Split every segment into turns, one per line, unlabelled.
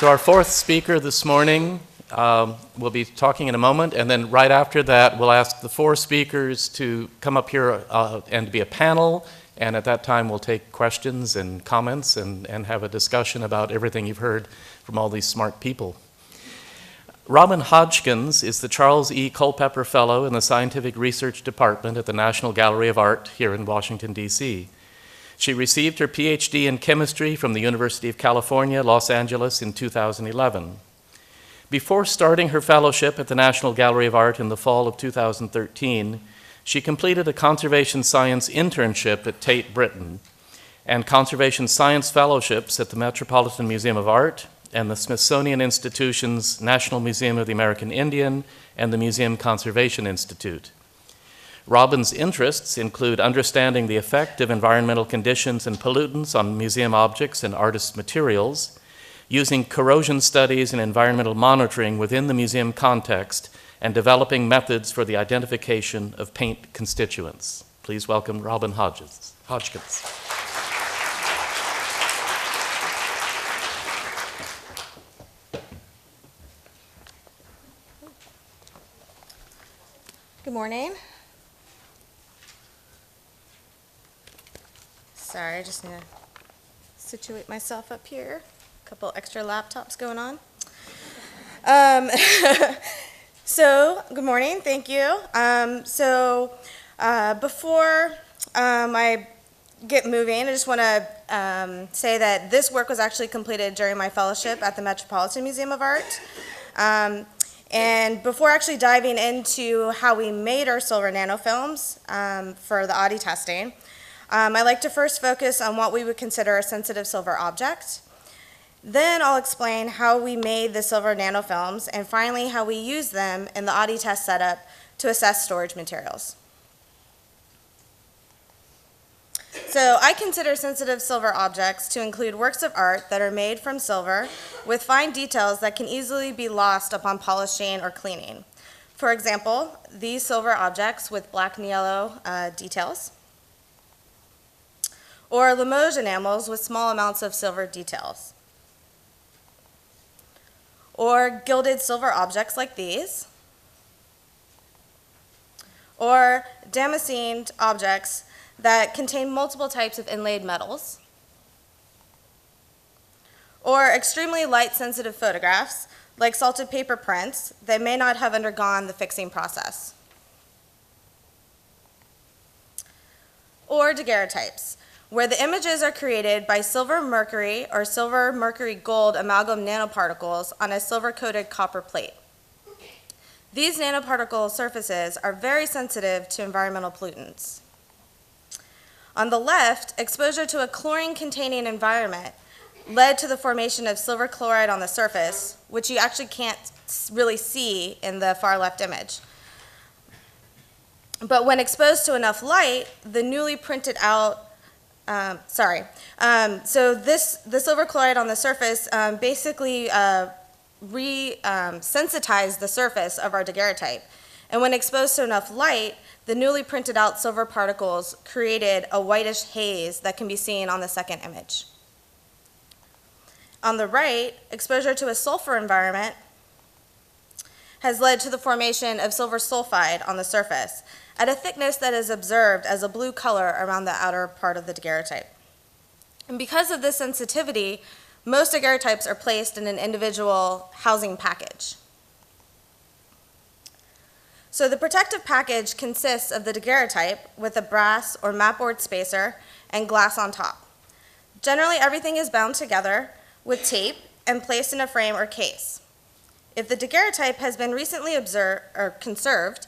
So our fourth speaker this morning will be talking in a moment, and then right after that we'll ask the four speakers to come up here and be a panel, and at that time we'll take questions and comments and have a discussion about everything you've heard from all these smart people. Robin Hodgkins is the Charles E. Culpeper Fellow in the Scientific Research Department at the National Gallery of Art here in Washington, D.C. She received her PhD in chemistry from the University of California, Los Angeles in 2011. Before starting her fellowship at the National Gallery of Art in the fall of 2013, she completed a conservation science internship at Tate Britain and conservation science fellowships at the Metropolitan Museum of Art and the Smithsonian Institution's National Museum of the American Indian and the Museum Conservation Institute. Robin's interests include understanding the effect of environmental conditions and pollutants on museum objects and artists' materials, using corrosion studies and environmental monitoring within the museum context, and developing methods for the identification of paint constituents. Please welcome Robin Hodgkins.
Good morning. Sorry, I just need to situate myself up here. A couple extra laptops going on. So, good morning, thank you. Before I get moving, I just want to say that this work was actually completed during my fellowship at the Metropolitan Museum of Art. And before actually diving into how we made our silver nanofilms for the Oddy testing, I like to first focus on what we would consider a sensitive silver object. Then I'll explain how we made the silver nanofilms, and finally how we use them in the Oddy test setup to assess storage materials. So I consider sensitive silver objects to include works of art that are made from silver with fine details that can easily be lost upon polishing or cleaning. For example, these silver objects with black and yellow details, or Limoges enamels with small amounts of silver details, or gilded silver objects like these, or Damascened objects that contain multiple types of inlaid metals, or extremely light sensitive photographs like salted paper prints that may not have undergone the fixing process, or daguerreotypes, where the images are created by silver mercury or silver mercury gold amalgam nanoparticles on a silver-coated copper plate. These nanoparticle surfaces are very sensitive to environmental pollutants. On the left, exposure to a chlorine-containing environment led to the formation of silver chloride on the surface, which you actually can't really see in the far left image. But when exposed to enough light, the newly printed out so the silver chloride on the surface basically sensitized the surface of our daguerreotype. And when exposed to enough light, the newly printed out silver particles created a whitish haze that can be seen on the second image. On the right, exposure to a sulfur environment has led to the formation of silver sulfide on the surface at a thickness that is observed as a blue color around the outer part of the daguerreotype. And because of this sensitivity, most daguerreotypes are placed in an individual housing package. So the protective package consists of the daguerreotype with a brass or mapboard spacer and glass on top. Generally, everything is bound together with tape and placed in a frame or case. If the daguerreotype has been recently conserved,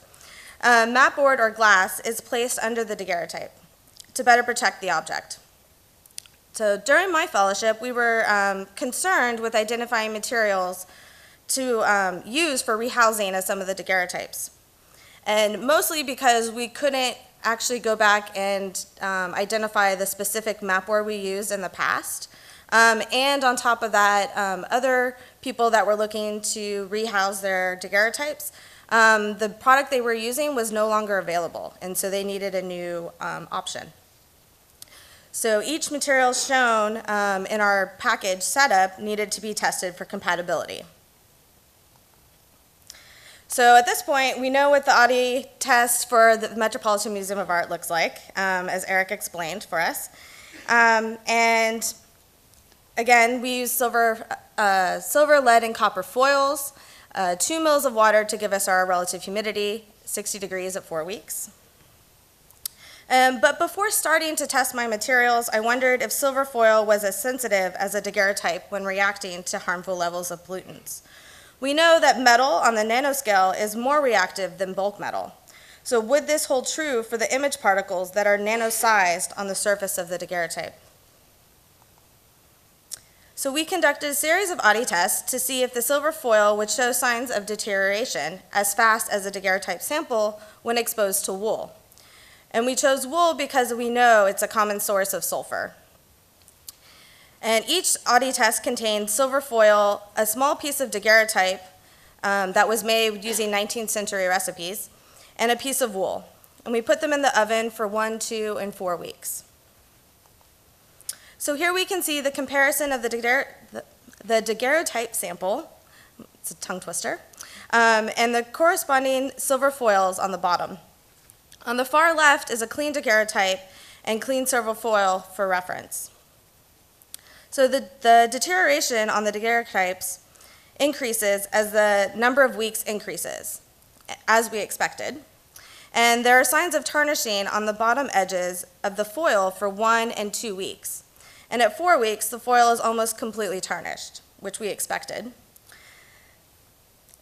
mapboard or glass is placed under the daguerreotype to better protect the object. So during my fellowship, we were concerned with identifying materials to use for rehousing of some of the daguerreotypes. And mostly because we couldn't actually go back and identify the specific mapboard we used in the past. And on top of that, other people that were looking to rehouse their daguerreotypes, the product they were using was no longer available, and so they needed a new option. So each material shown in our package setup needed to be tested for compatibility. So at this point, we know what the Oddy test for the Metropolitan Museum of Art looks like, as Eric explained for us. And again, we use silver, lead, and copper foils, 2 mils of water to give us our relative humidity, 60 degrees at 4 weeks. But before starting to test my materials, I wondered if silver foil was as sensitive as a daguerreotype when reacting to harmful levels of pollutants. We know that metal on the nanoscale is more reactive than bulk metal. So would this hold true for the image particles that are nano-sized on the surface of the daguerreotype? So we conducted a series of Oddy tests to see if the silver foil would show signs of deterioration as fast as a daguerreotype sample when exposed to wool. And we chose wool because we know it's a common source of sulfur. And each Oddy test contained silver foil, a small piece of daguerreotype that was made using 19th century recipes, and a piece of wool. And we put them in the oven for 1, 2, and 4 weeks. So here we can see the comparison of the daguerreotype sample, it's a tongue twister, and the corresponding silver foils on the bottom. On the far left is a clean daguerreotype and clean silver foil for reference. So the deterioration on the daguerreotypes increases as the number of weeks increases, as we expected. And there are signs of tarnishing on the bottom edges of the foil for 1 and 2 weeks. And at 4 weeks, the foil is almost completely tarnished, which we expected.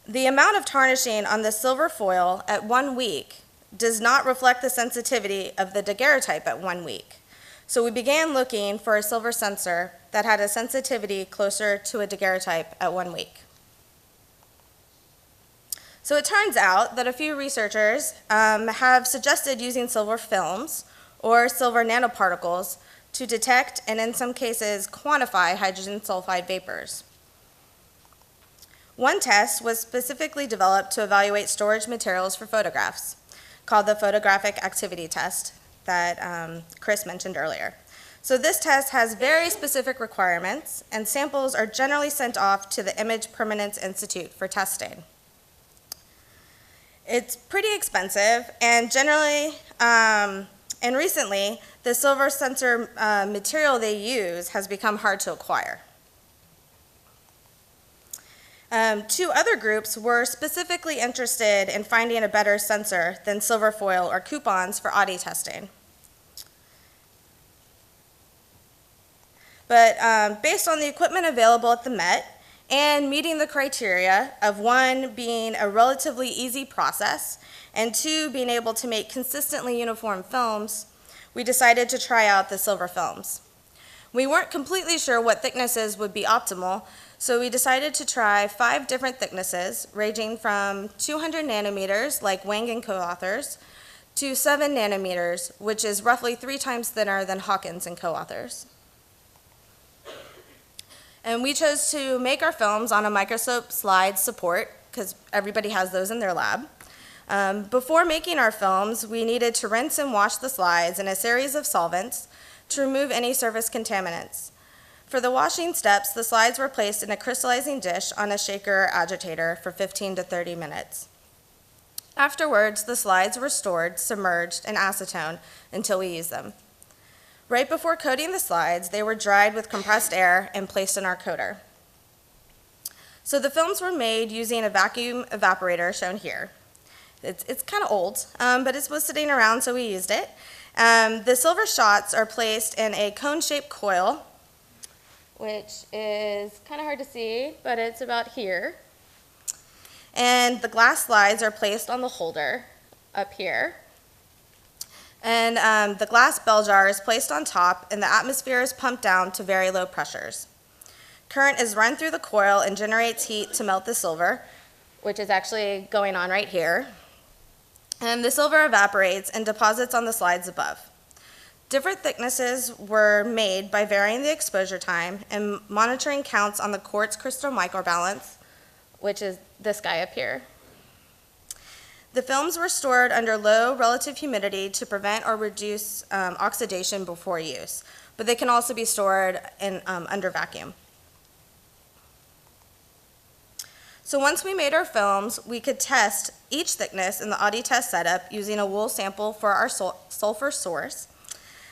The amount of tarnishing on the silver foil at 1 week does not reflect the sensitivity of the daguerreotype at 1 week. So we began looking for a silver sensor that had a sensitivity closer to a daguerreotype at 1 week. So it turns out that a few researchers have suggested using silver films or silver nanoparticles to detect and in some cases quantify hydrogen sulfide vapors. One test was specifically developed to evaluate storage materials for photographs, called the photographic activity test that Chris mentioned earlier. So this test has very specific requirements, and samples are generally sent off to the Image Permanence Institute for testing. It's pretty expensive, and generally, and recently, the silver sensor material they use has become hard to acquire. 2 other groups were specifically interested in finding a better sensor than silver foil or coupons for Oddy testing. But based on the equipment available at the Met and meeting the criteria of 1 being a relatively easy process and 2 being able to make consistently uniform films, we decided to try out the silver films. We weren't completely sure what thicknesses would be optimal, so we decided to try 5 different thicknesses, ranging from 200 nanometers, like Wang and co-authors, to 7 nanometers, which is roughly 3 times thinner than Hawkins and co-authors. And we chose to make our films on a Microscope slide support, because everybody has those in their lab. Before making our films, we needed to rinse and wash the slides in a series of solvents to remove any surface contaminants. For the washing steps, the slides were placed in a crystallizing dish on a shaker or agitator for 15 to 30 minutes. Afterwards, the slides were stored, submerged in acetone until we used them. Right before coating the slides, they were dried with compressed air and placed in our coater. So the films were made using a vacuum evaporator shown here. It's kind of old, but it was sitting around, so we used it. The silver shots are placed in a cone-shaped coil, which is kind of hard to see, but it's about here. And the glass slides are placed on the holder up here. And the glass bell jar is placed on top, and the atmosphere is pumped down to very low pressures. Current is run through the coil and generates heat to melt the silver, which is actually going on right here. And the silver evaporates and deposits on the slides above. Different thicknesses were made by varying the exposure time and monitoring counts on the quartz crystal microbalance, which is this guy up here. The films were stored under low relative humidity to prevent or reduce oxidation before use. but they can also be stored in, under vacuum. So once we made our films, we could test each thickness in the Oddy test setup using a wool sample for our sulfur source.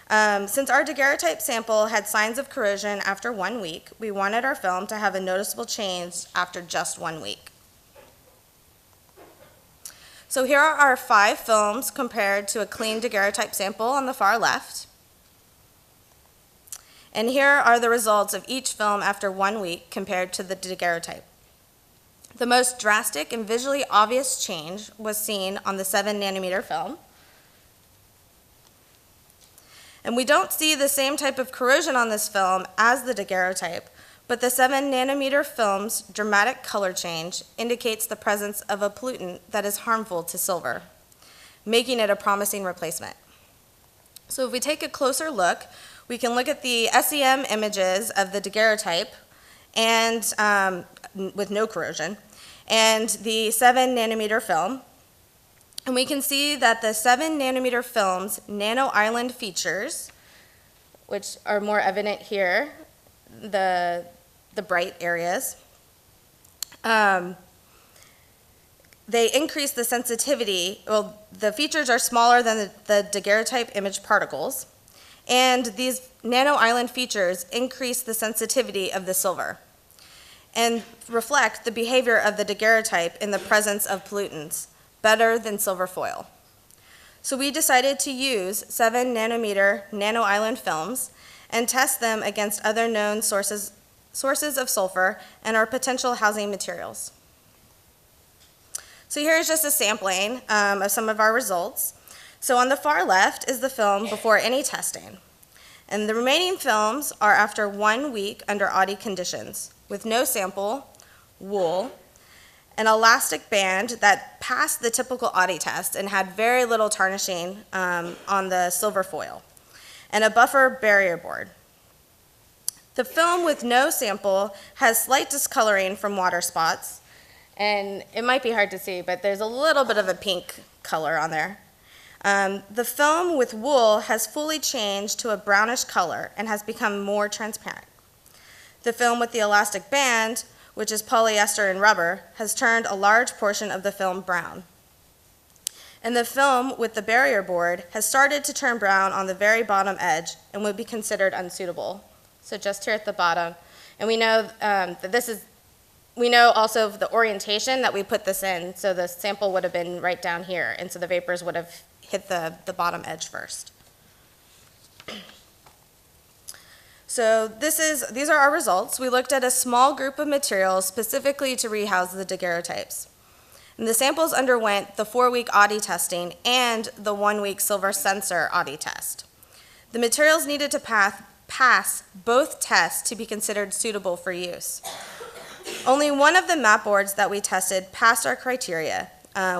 Since our daguerreotype sample had signs of corrosion after 1 week, we wanted our film to have a noticeable change after just 1 week. So here are our 5 films compared to a clean daguerreotype sample on the far left. And here are the results of each film after 1 week compared to the daguerreotype. The most drastic and visually obvious change was seen on the 7-nanometer film. And we don't see the same type of corrosion on this film as the daguerreotype, but the 7-nanometer film's dramatic color change indicates the presence of a pollutant that is harmful to silver, making it a promising replacement. So if we take a closer look, we can look at the SEM images of the daguerreotype and with no corrosion, and the 7-nanometer film. And we can see that the 7-nanometer film's nano-island features, which are more evident here, the bright areas, they increase the sensitivity. Well, the features are smaller than the daguerreotype image particles, and these nano-island features increase the sensitivity of the silver and reflect the behavior of the daguerreotype in the presence of pollutants better than silver foil. So we decided to use 7-nanometer nano-island films and test them against other known sources of sulfur and our potential housing materials. So here's just a sampling of some of our results. So on the far left is the film before any testing. And the remaining films are after 1 week under Oddy conditions, with no sample, wool, an elastic band that passed the typical Oddy test and had very little tarnishing on the silver foil, and a buffer barrier board. The film with no sample has slight discoloring from water spots, and it might be hard to see, but there's a little bit of a pink color on there. The film with wool has fully changed to a brownish color and has become more transparent. The film with the elastic band, which is polyester and rubber, has turned a large portion of the film brown. And the film with the barrier board has started to turn brown on the very bottom edge and would be considered unsuitable. So just here at the bottom. And we know we know also the orientation that we put this in, so the sample would have been right down here, and so the vapors would have hit the bottom edge first. So these are our results. We looked at a small group of materials specifically to rehouse the daguerreotypes. And the samples underwent the 4-week Oddy testing and the 1-week silver sensor Oddy test. The materials needed to pass both tests to be considered suitable for use. Only one of the map boards that we tested passed our criteria,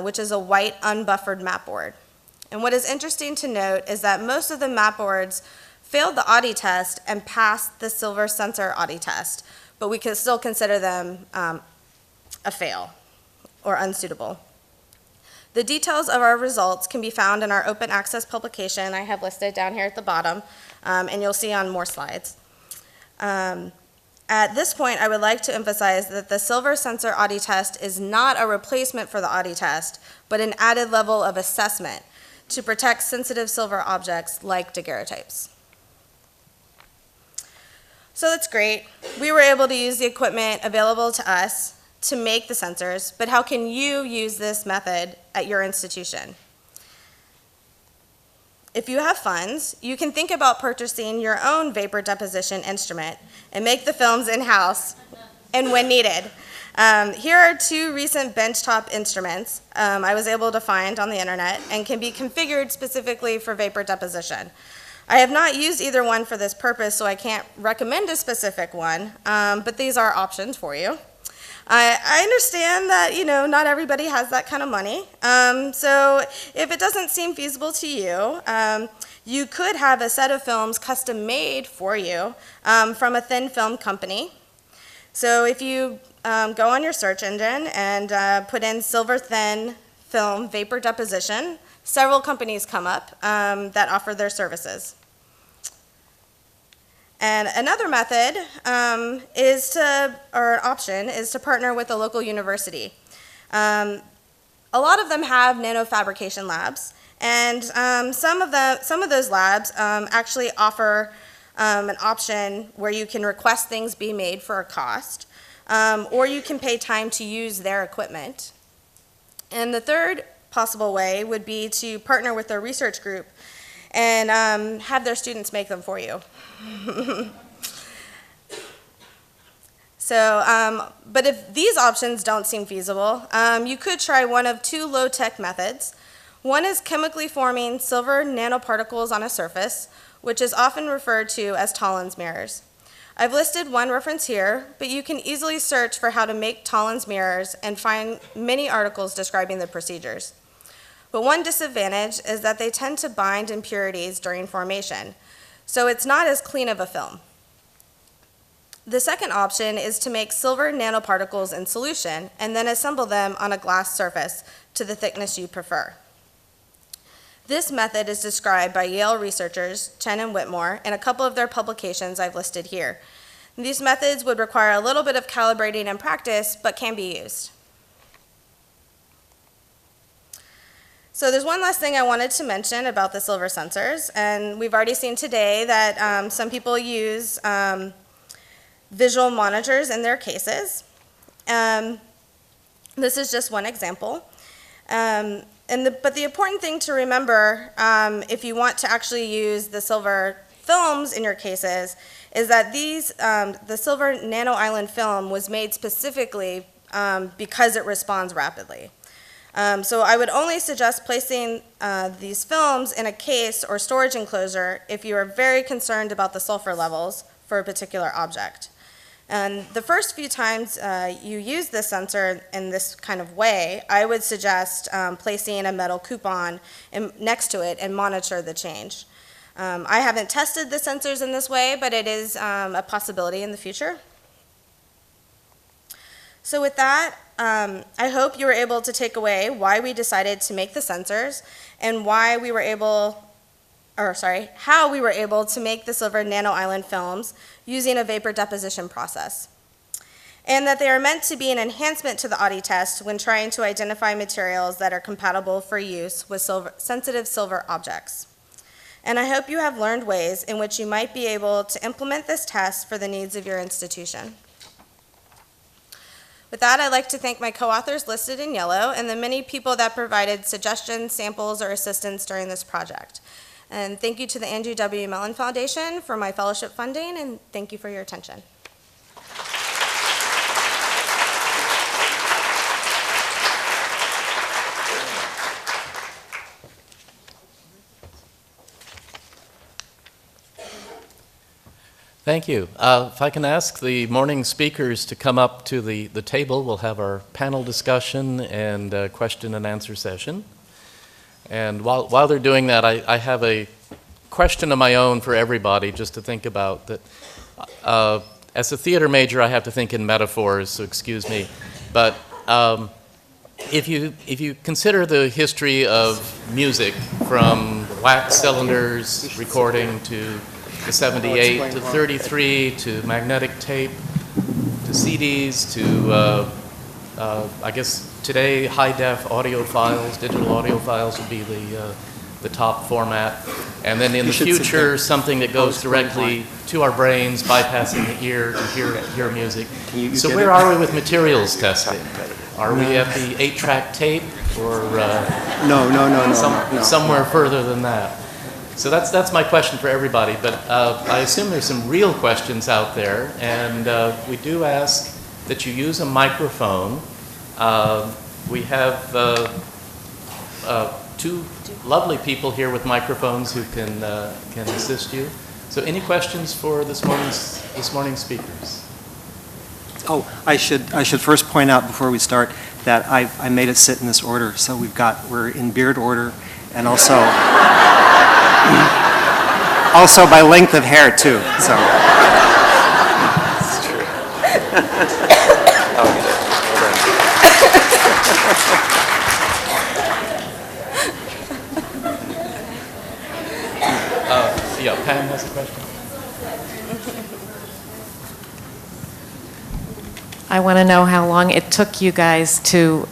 which is a white unbuffered map board. And what is interesting to note is that most of the map boards failed the Oddy test and passed the silver sensor Oddy test, but we can still consider them a fail or unsuitable. The details of our results can be found in our open access publication I have listed down here at the bottom, and you'll see on more slides. At this point, I would like to emphasize that the silver sensor Oddy test is not a replacement for the Oddy test, but an added level of assessment to protect sensitive silver objects like daguerreotypes. So that's great. We were able to use the equipment available to us to make the sensors, but how can you use this method at your institution? If you have funds, you can think about purchasing your own vapor deposition instrument and make the films in-house and when needed. Here are 2 recent benchtop instruments I was able to find on the internet and can be configured specifically for vapor deposition. I have not used either one for this purpose, so I can't recommend a specific one, but these are options for you. I understand that, not everybody has that kind of money. So if it doesn't seem feasible to you, you could have a set of films custom made for you from a thin film company. So if you go on your search engine and put in silver thin film vapor deposition, several companies come up that offer their services. And another method or an option is to partner with a local university. A lot of them have nanofabrication labs, and some of those labs actually offer an option where you can request things be made for a cost, or you can pay time to use their equipment. And the third possible way would be to partner with their research group and have their students make them for you. But if these options don't seem feasible, you could try one of two low-tech methods. One is chemically forming silver nanoparticles on a surface, which is often referred to as Tollens mirrors. I've listed one reference here, but you can easily search for how to make Tollens mirrors and find many articles describing the procedures. But one disadvantage is that they tend to bind impurities during formation, so it's not as clean of a film. The second option is to make silver nanoparticles in solution and then assemble them on a glass surface to the thickness you prefer. This method is described by Yale researchers Chen and Whitmore in a couple of their publications I've listed here. These methods would require a little bit of calibrating and practice, but can be used. So there's one last thing I wanted to mention about the silver sensors, and we've already seen today that some people use visual monitors in their cases. This is just one example. But the important thing to remember if you want to actually use the silver films in your cases is that the silver nano island film was made specifically because it responds rapidly. So I would only suggest placing these films in a case or storage enclosure if you are very concerned about the sulfur levels for a particular object. And the first few times you use this sensor in this kind of way, I would suggest placing a metal coupon next to it and monitor the change. I haven't tested the sensors in this way, but it is a possibility in the future. So with that, I hope you were able to take away why we decided to make the sensors and how we were able to make the silver nano island films using a vapor deposition process, and that they are meant to be an enhancement to the Oddy test when trying to identify materials that are compatible for use with sensitive silver objects. And I hope you have learned ways in which you might be able to implement this test for the needs of your institution. With that, I'd like to thank my co-authors listed in yellow and the many people that provided suggestions, samples, or assistance during this project. And thank you to the Andrew W. Mellon Foundation for my fellowship funding, and thank you for your attention.
Thank you. If I can ask the morning speakers to come up to the table, we'll have our panel discussion and question and answer session. And while they're doing that, I have a question of my own for everybody just to think about. That as a theater major, I have to think in metaphors, so excuse me. But if you consider the history of music from wax cylinders recording to the 78 to 33 to magnetic tape to CDs to I guess today high-def audio files, digital audio files would be the top format, and then in the future something that goes directly to our brains, bypassing the ear to hear music. So where are we with materials testing? Are we at the 8-track tape, or somewhere further than that? So that's my question for everybody, but I assume there's some real questions out there, and we do ask that you use a microphone. We have two lovely people here with microphones who can assist you. So any questions for this morning's speakers?
Oh, I should first point out before we start that I made it sit in this order. So we're in beard order, and also also by length of hair too. So. It's true.
Yeah, Pam has a question.
I want to know how long it took you guys to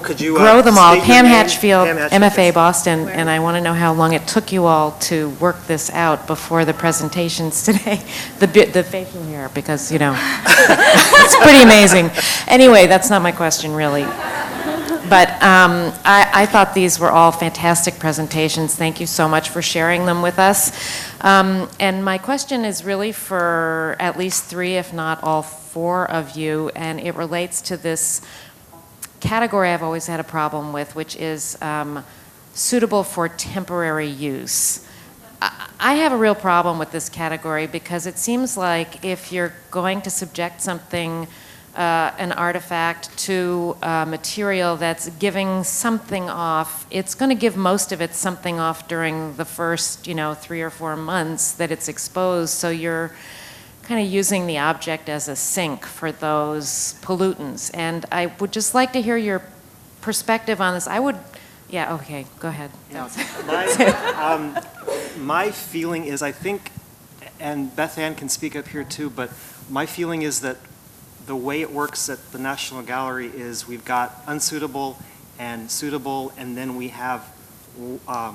Could you,
grow them all.
state your
Pam
name?
Hatchfield,
Pam Hatchfield,
MFA
yes.
Boston, and I want to know how long it took you all to work this out before the presentations today. The facial hair, because, you know, it's pretty amazing. Anyway, that's not my question, really. But I thought these were all fantastic presentations. Thank you so much for sharing them with us. And my question is really for at least 3, if not all 4 of you, and it relates to this category I've always had a problem with, which is suitable for temporary use. I have a real problem with this category because it seems like if you're going to subject something, an artifact, to a material that's giving something off, it's going to give most of it something off during the first, 3 or 4 months that it's exposed, so you're kind of using the object as a sink for those pollutants. And I would just like to hear your perspective on this. Yeah, okay, go ahead.
My feeling is, I think, and Beth Ann can speak up here too, but my feeling is that the way it works at the National Gallery is we've got unsuitable and suitable, and then we have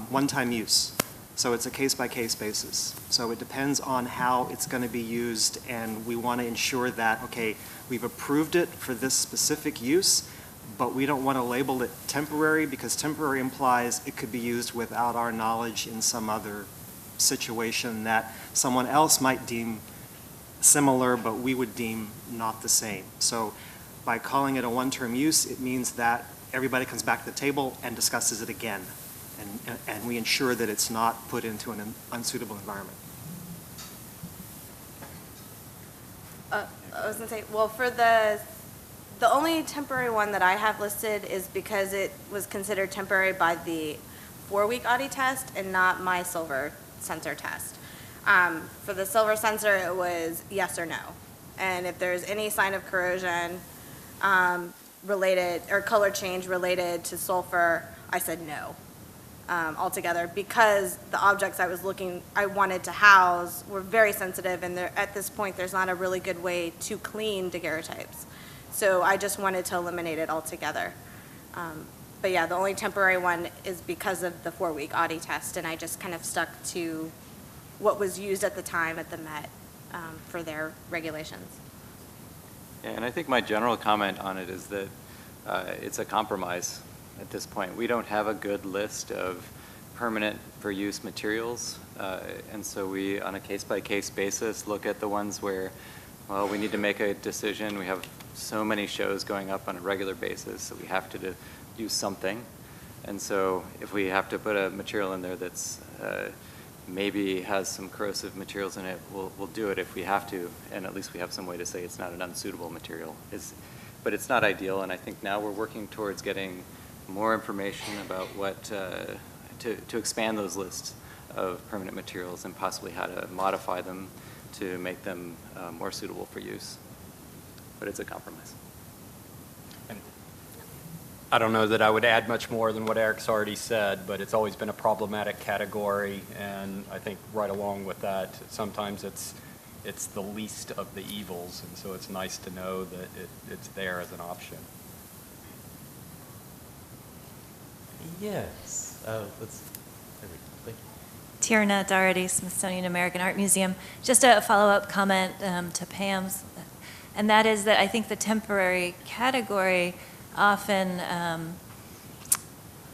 one-time use. So it's a case-by-case basis. So it depends on how it's going to be used, and we want to ensure that, okay, we've approved it for this specific use, but we don't want to label it temporary, because temporary implies it could be used without our knowledge in some other situation that someone else might deem similar, but we would deem not the same. So by calling it a one-term use, it means that everybody comes back to the table and discusses it again. And we ensure that it's not put into an unsuitable environment.
I was going to say, well, for the only temporary one that I have listed is because it was considered temporary by the 4-week Oddy test and not my silver sensor test. For the silver sensor, it was yes or no. And if there's any sign of corrosion related or color change related to sulfur, I said no altogether, because the objects I wanted to house were very sensitive, and at this point there's not a really good way to clean daguerreotypes. So I just wanted to eliminate it altogether. But yeah, the only temporary one is because of the 4-week Oddy test, and I just kind of stuck to what was used at the time at the Met for their regulations.
Yeah, and I think my general comment on it is that it's a compromise at this point. We don't have a good list of permanent for use materials, and so we, on a case-by-case basis, look at the ones where, well, we need to make a decision. We have so many shows going up on a regular basis, so we have to use something. And so if we have to put a material in there that's maybe has some corrosive materials in it, we'll do it if we have to, and at least we have some way to say it's not an unsuitable material. But it's not ideal, and I think now we're working towards getting more information about what, to expand those lists of permanent materials and possibly how to modify them to make them more suitable for use. But it's a compromise.
And I don't know that I would add much more than what Eric's already said, but it's always been a problematic category, and I think right along with that, sometimes it's the least of the evils, and so it's nice to know that it's there as an option.
Yes. Let's. There we go. Thank you.
Tierna Doherty, Smithsonian American Art Museum. Just a follow-up comment to Pam's, and that is that I think the temporary category often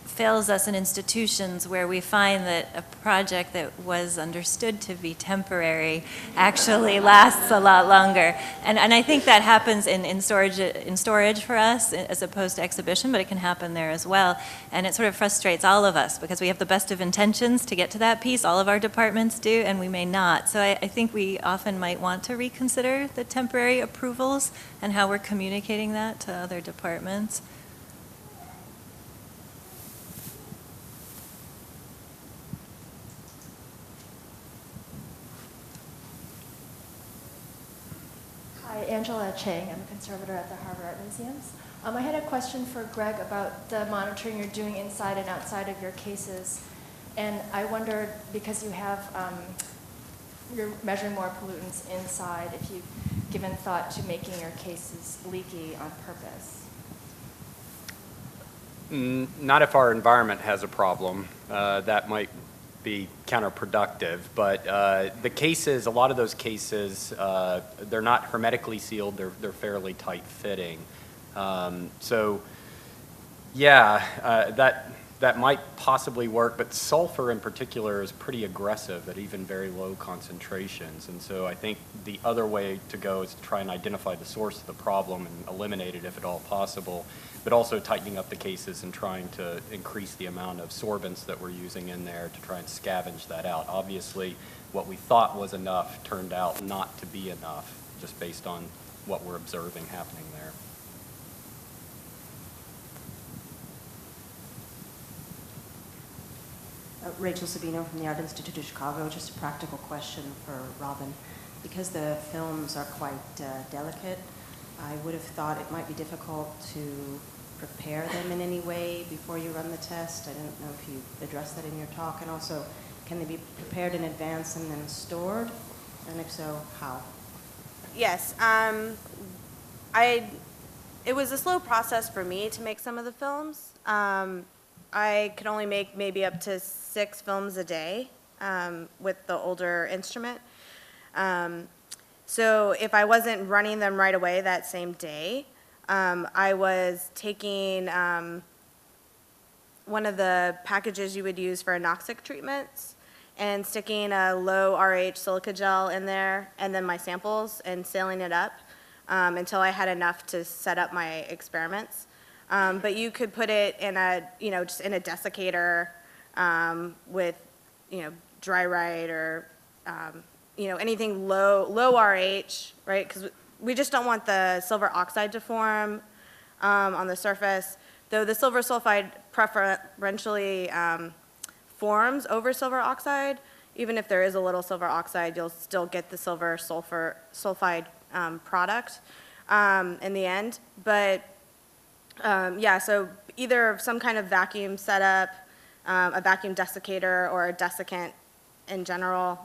fails us in institutions where we find that a project that was understood to be temporary actually lasts a lot longer. And I think that happens in storage for us as opposed to exhibition, but it can happen there as well. And it sort of frustrates all of us because we have the best of intentions to get to that piece, all of our departments do, and we may not. So I think we often might want to reconsider the temporary approvals and how we're communicating that to other departments.
Hi, Angela Chang. I'm a conservator at the Harvard Art Museums. I had a question for Greg about the monitoring you're doing inside and outside of your cases. And I wondered, because you have you're measuring more pollutants inside if you've given thought to making your cases leaky on purpose?
Not if our environment has a problem. That might be counterproductive, but the cases, a lot of those cases, they're not hermetically sealed, they're fairly tight fitting. So yeah, that might possibly work, but sulfur in particular is pretty aggressive at even very low concentrations. And so I think the other way to go is to try and identify the source of the problem and eliminate it if at all possible, but also tightening up the cases and trying to increase the amount of sorbents that we're using in there to try and scavenge that out. Obviously, what we thought was enough turned out not to be enough, just based on what we're observing happening there.
Rachel Sabino from the Art Institute of Chicago. Just a practical question for Robin. Because the films are quite delicate, I would have thought it might be difficult to prepare them in any way before you run the test. I don't know if you addressed that in your talk. And also, can they be prepared in advance and then stored? And if so, how?
Yes. It was a slow process for me to make some of the films. I could only make maybe up to 6 films a day with the older instrument. So if I wasn't running them right away that same day, I was taking one of the packages you would use for anoxic treatments and sticking a low RH silica gel in there and then my samples and sealing it up until I had enough to set up my experiments. But you could put it in a, just in a desiccator with, dry rite or, anything low RH, right? Because we just don't want the silver oxide to form on the surface, though the silver sulfide preferentially forms over silver oxide. Even if there is a little silver oxide, you'll still get the silver sulfide product in the end. But yeah, so either some kind of vacuum setup, a vacuum desiccator or a desiccant in general,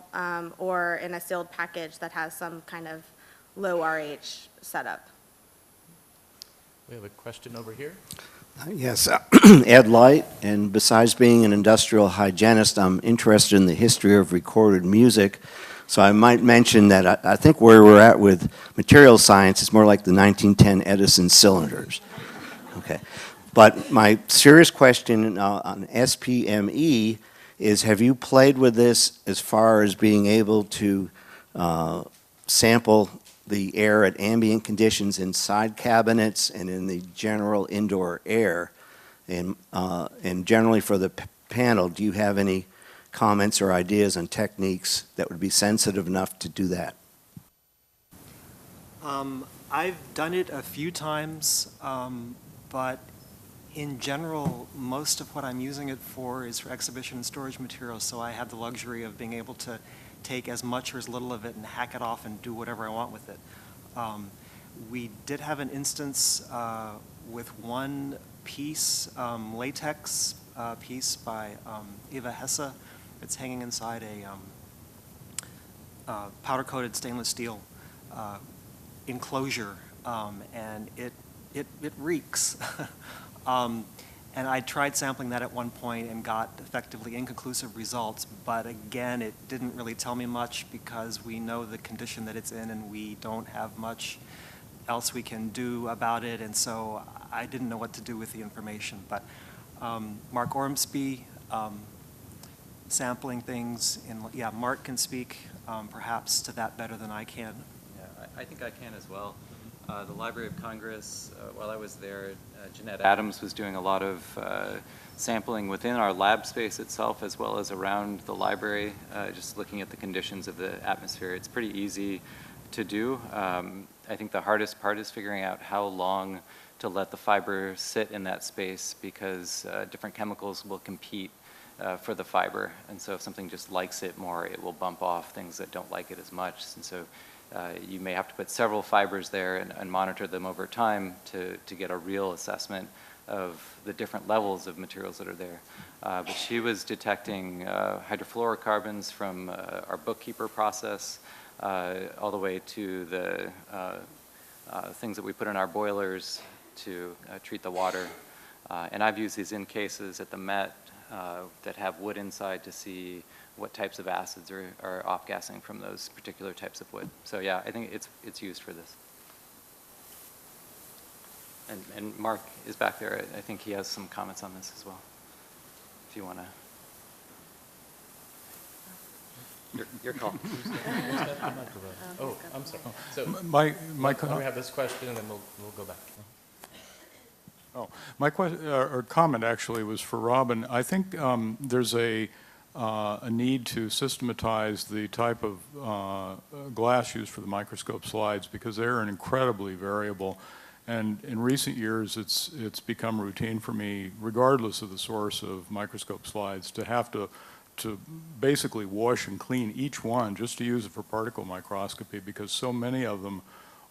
or in a sealed package that has some kind of low RH setup.
We have a question over here.
Yes, Ed Light, and besides being an industrial hygienist, I'm interested in the history of recorded music. So I might mention that I think where we're at with material science is more like the 1910 Edison cylinders. Okay, but my serious question on SPME is, have you played with this as far as being able to sample the air at ambient conditions inside cabinets and in the general indoor air? And generally for the panel, do you have any comments or ideas on techniques that would be sensitive enough to do that?
I've done it a few times, but in general, most of what I'm using it for is for exhibition and storage materials, so I have the luxury of being able to take as much or as little of it and hack it off and do whatever I want with it. We did have an instance with one piece, latex piece by Eva Hesse. It's hanging inside a powder-coated stainless steel enclosure, and it reeks. And I tried sampling that at one point and got effectively inconclusive results, but again, it didn't really tell me much because we know the condition that it's in and we don't have much else we can do about it, and so I didn't know what to do with the information. But Mark Ormsby, sampling things, yeah, Mark can speak perhaps to that better than I can.
Yeah, I think I can as well. The Library of Congress, while I was there, Jeanette Adams was doing a lot of sampling within our lab space itself as well as around the library, just looking at the conditions of the atmosphere. It's pretty easy to do. I think the hardest part is figuring out how long to let the fiber sit in that space because different chemicals will compete for the fiber. And so if something just likes it more, it will bump off things that don't like it as much. And so you may have to put several fibers there and monitor them over time to get a real assessment of the different levels of materials that are there. But she was detecting hydrofluorocarbons from our bookkeeper process all the way to the things that we put in our boilers to treat the water. And I've used these in cases at the Met that have wood inside to see what types of acids are off-gassing from those particular types of wood. So yeah, I think it's used for this. And Mark is back there. I think he has some comments on this as well, if you want to. Your call.
Oh, I'm sorry. So
My
we have this question, and then we'll go back.
Oh, my comment actually was for Robin. I think there's a need to systematize the type of glass used for the microscope slides because they're incredibly variable. And in recent years, it's become routine for me, regardless of the source of microscope slides, to have to basically wash and clean each one just to use it for particle microscopy because so many of them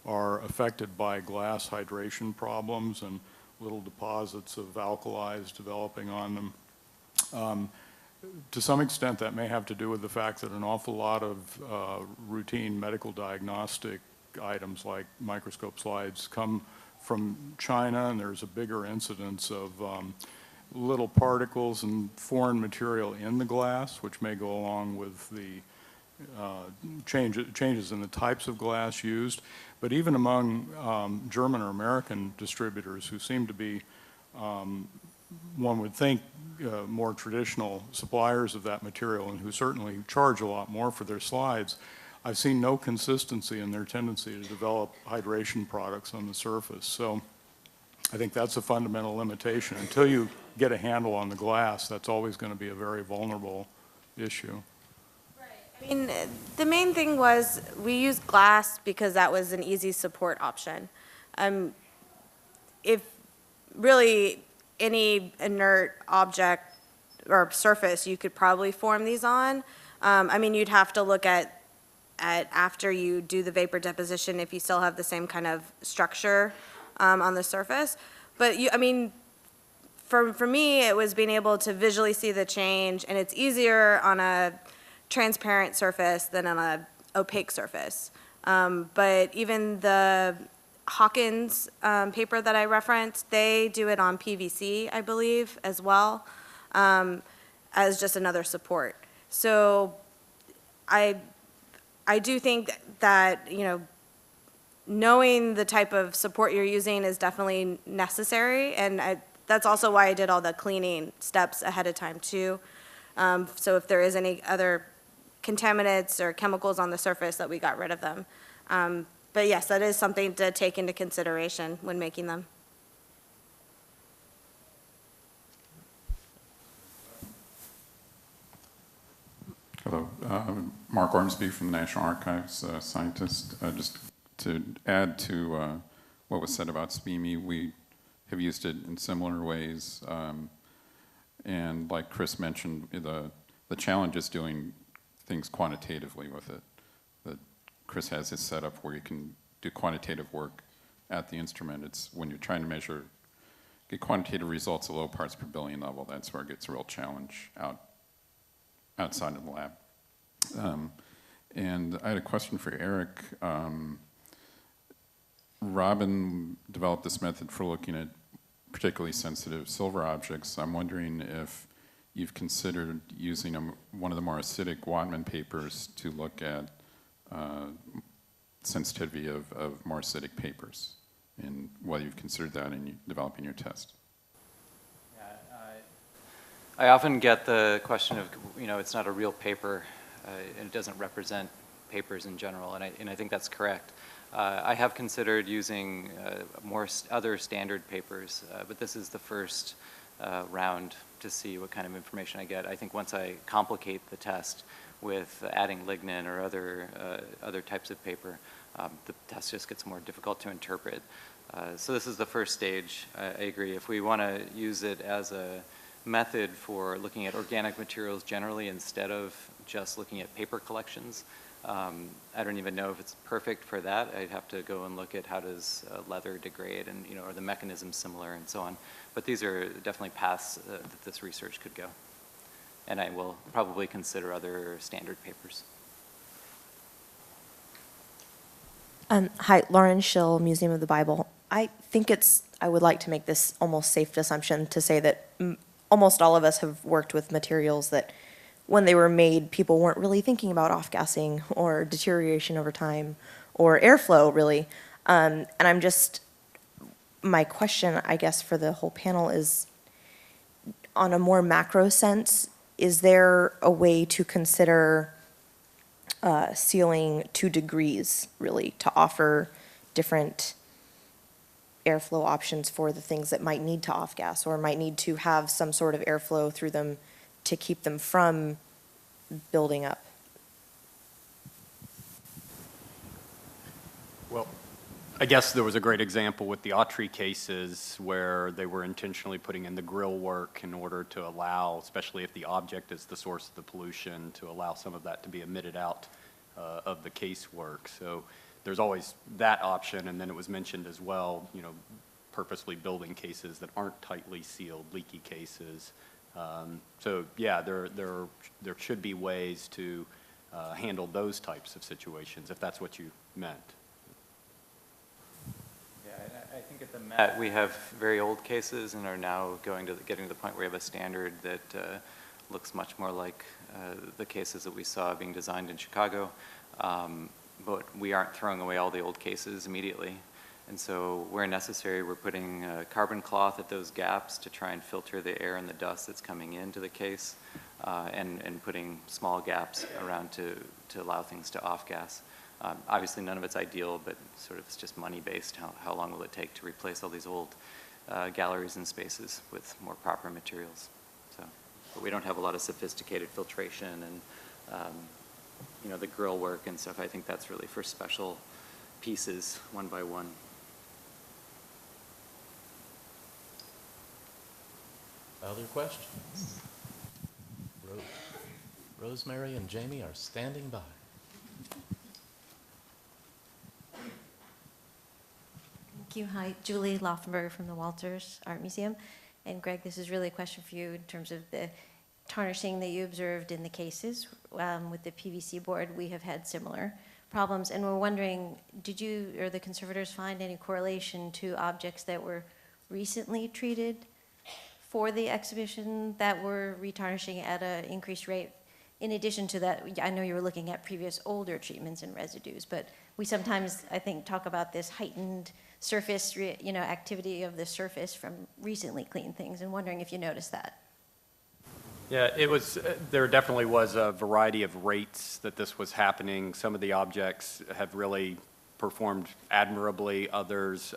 are affected by glass hydration problems and little deposits of alkalis developing on them. To some extent, that may have to do with the fact that an awful lot of routine medical diagnostic items like microscope slides come from China, and there's a bigger incidence of little particles and foreign material in the glass, which may go along with the changes in the types of glass used. But even among German or American distributors who seem to be, one would think, more traditional suppliers of that material and who certainly charge a lot more for their slides, I've seen no consistency in their tendency to develop hydration products on the surface. So I think that's a fundamental limitation. Until you get a handle on the glass, that's always going to be a very vulnerable issue.
I mean, the main thing was we used glass because that was an easy support option. If really any inert object or surface you could probably form these on, I mean, you'd have to look at after you do the vapor deposition if you still have the same kind of structure on the surface. But I mean, for me, it was being able to visually see the change, and it's easier on a transparent surface than on a opaque surface. But even the Hawkins paper that I referenced, they do it on PVC, I believe, as well, as just another support. So I do think that, you know, knowing the type of support you're using is definitely necessary, and that's also why I did all the cleaning steps ahead of time too. So if there is any other contaminants or chemicals on the surface, that we got rid of them. But yes, that is something to take into consideration when making them.
Hello, Mark Ormsby from the National Archives, scientist. Just to add to what was said about SPME, we have used it in similar ways. And like Chris mentioned, the challenge is doing things quantitatively with it. That Chris has his setup where you can do quantitative work at the instrument. It's when you're trying to get quantitative results at low parts per billion level, that's where it gets a real challenge outside of the lab. And I had a question for Eric. Robin developed this method for looking at particularly sensitive silver objects. I'm wondering if you've considered using one of the more acidic Wattman papers to look at sensitivity of more acidic papers, and whether you've considered that in developing your test.
I often get the question of, you know, it's not a real paper, and it doesn't represent papers in general, and I think that's correct. I have considered using more other standard papers, but this is the first round to see what kind of information I get. I think once I complicate the test with adding lignin or other types of paper, the test just gets more difficult to interpret. So this is the first stage. I agree. If we want to use it as a method for looking at organic materials generally instead of just looking at paper collections, I don't even know if it's perfect for that. I'd have to go and look at how does leather degrade, and are the mechanisms similar and so on. But these are definitely paths that this research could go. And I will probably consider other standard papers.
Hi, Lauren Schill, Museum of the Bible. I would like to make this almost safe assumption to say that almost all of us have worked with materials that when they were made, people weren't really thinking about off-gassing or deterioration over time or airflow, really. And my question, I guess, for the whole panel is, on a more macro sense, is there a way to consider sealing 2 degrees, really, to offer different airflow options for the things that might need to off-gas or might need to have some sort of airflow through them to keep them from building up?
Well, I guess there was a great example with the Autry cases where they were intentionally putting in the grill work in order to allow, especially if the object is the source of the pollution, to allow some of that to be emitted out of the casework. So there's always that option, and then it was mentioned as well, purposely building cases that aren't tightly sealed, leaky cases. So yeah, there should be ways to handle those types of situations, if that's what you meant.
Yeah, I think at the Met we have very old cases and are now getting to the point where we have a standard that looks much more like the cases that we saw being designed in Chicago. But we aren't throwing away all the old cases immediately. And so where necessary, we're putting carbon cloth at those gaps to try and filter the air and the dust that's coming into the case, and putting small gaps around to allow things to off-gas. Obviously, none of it's ideal, but sort of it's just money-based. How long will it take to replace all these old galleries and spaces with more proper materials? So, but we don't have a lot of sophisticated filtration and the grill work and stuff. I think that's really for special pieces, one by one.
Other questions? Rosemary and Jamie are standing by.
Thank you. Hi, Julie Laufenberg from the Walters Art Museum. And Greg, this is really a question for you in terms of the tarnishing that you observed in the cases. With the PVC board, we have had similar problems, and we're wondering, did you or the conservators find any correlation to objects that were recently treated for the exhibition that were retarnishing at an increased rate? In addition to that, I know you were looking at previous older treatments and residues, but we sometimes, I think, talk about this heightened surface, activity of the surface from recently cleaned things, and wondering if you noticed that.
Yeah, there definitely was a variety of rates that this was happening. Some of the objects have really performed admirably. Others,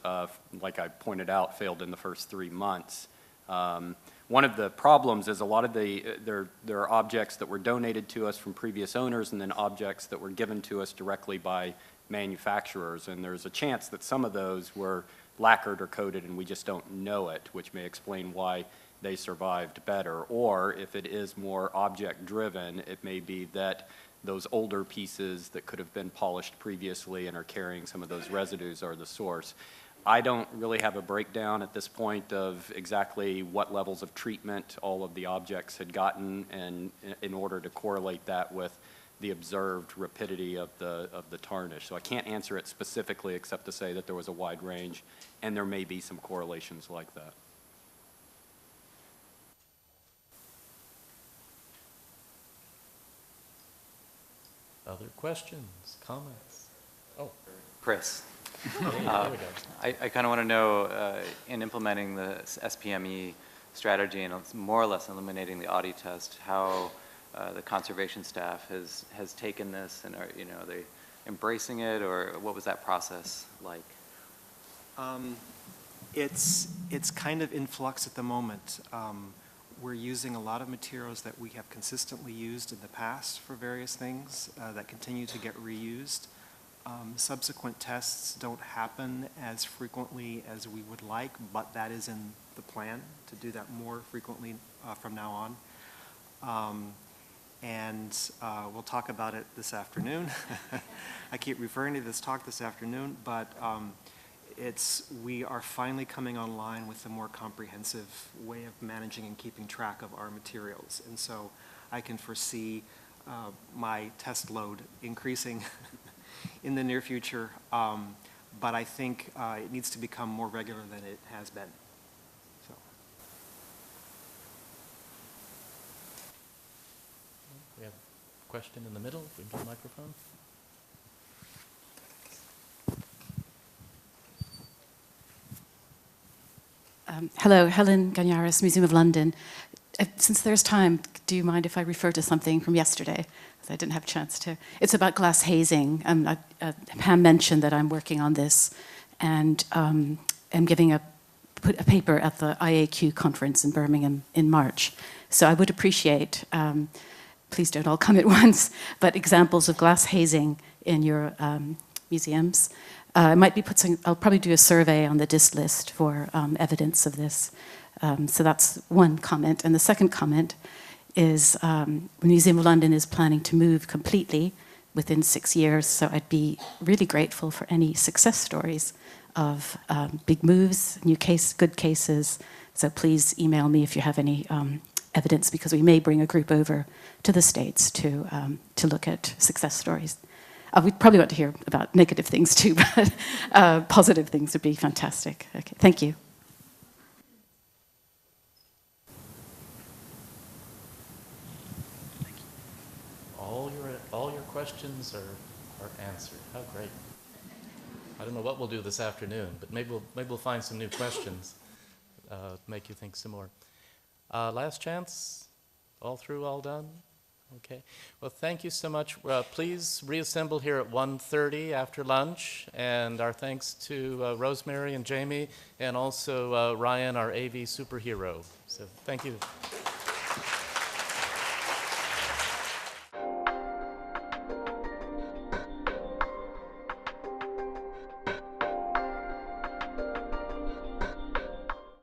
like I pointed out, failed in the first 3 months. One of the problems is a lot of there are objects that were donated to us from previous owners and then objects that were given to us directly by manufacturers. And there's a chance that some of those were lacquered or coated and we just don't know it, which may explain why they survived better. Or if it is more object driven, it may be that those older pieces that could have been polished previously and are carrying some of those residues are the source. I don't really have a breakdown at this point of exactly what levels of treatment all of the objects had gotten, and in order to correlate that with the observed rapidity of the tarnish. So I can't answer it specifically except to say that there was a wide range and there may be some correlations like that.
Other questions, comments? Oh,
Chris.
There we go.
I kind of want to know, in implementing the SPME strategy and more or less eliminating the Oddy test, how the conservation staff has taken this, and are they embracing it, or what was that process like?
It's kind of in flux at the moment. We're using a lot of materials that we have consistently used in the past for various things that continue to get reused. Subsequent tests don't happen as frequently as we would like, but that is in the plan to do that more frequently from now on. and we'll talk about it this afternoon. I keep referring to this talk this afternoon, but we are finally coming online with a more comprehensive way of managing and keeping track of our materials. And so I can foresee my test load increasing in the near future, but I think it needs to become more regular than it has been. So.
We have a question in the middle, if we can get a microphone.
Hello, Helen Gagnaris, Museum of London. Since there's time, do you mind if I refer to something from yesterday? Because I didn't have a chance to. It's about glass hazing. Pam mentioned that I'm working on this, and am giving a paper at the IAQ conference in Birmingham in March. So I would appreciate, please don't all come at once, but examples of glass hazing in your museums. I'll probably do a survey on the DIS list for evidence of this. So that's one comment. And the second comment is the Museum of London is planning to move completely within 6 years. So I'd be really grateful for any success stories of big moves, good cases. So please email me if you have any evidence, because we may bring a group over to the States to look at success stories. We'd probably want to hear about negative things too, but positive things would be fantastic. Okay, thank you.
All your questions are answered. How great! I don't know what we'll do this afternoon, but maybe we'll find some new questions, make you think some more. Last chance. All through, all done. Okay. Well, thank you so much. Please reassemble here at 1:30 after lunch, and our thanks to Rosemary and Jamie, and also Ryan, our AV superhero. So thank you.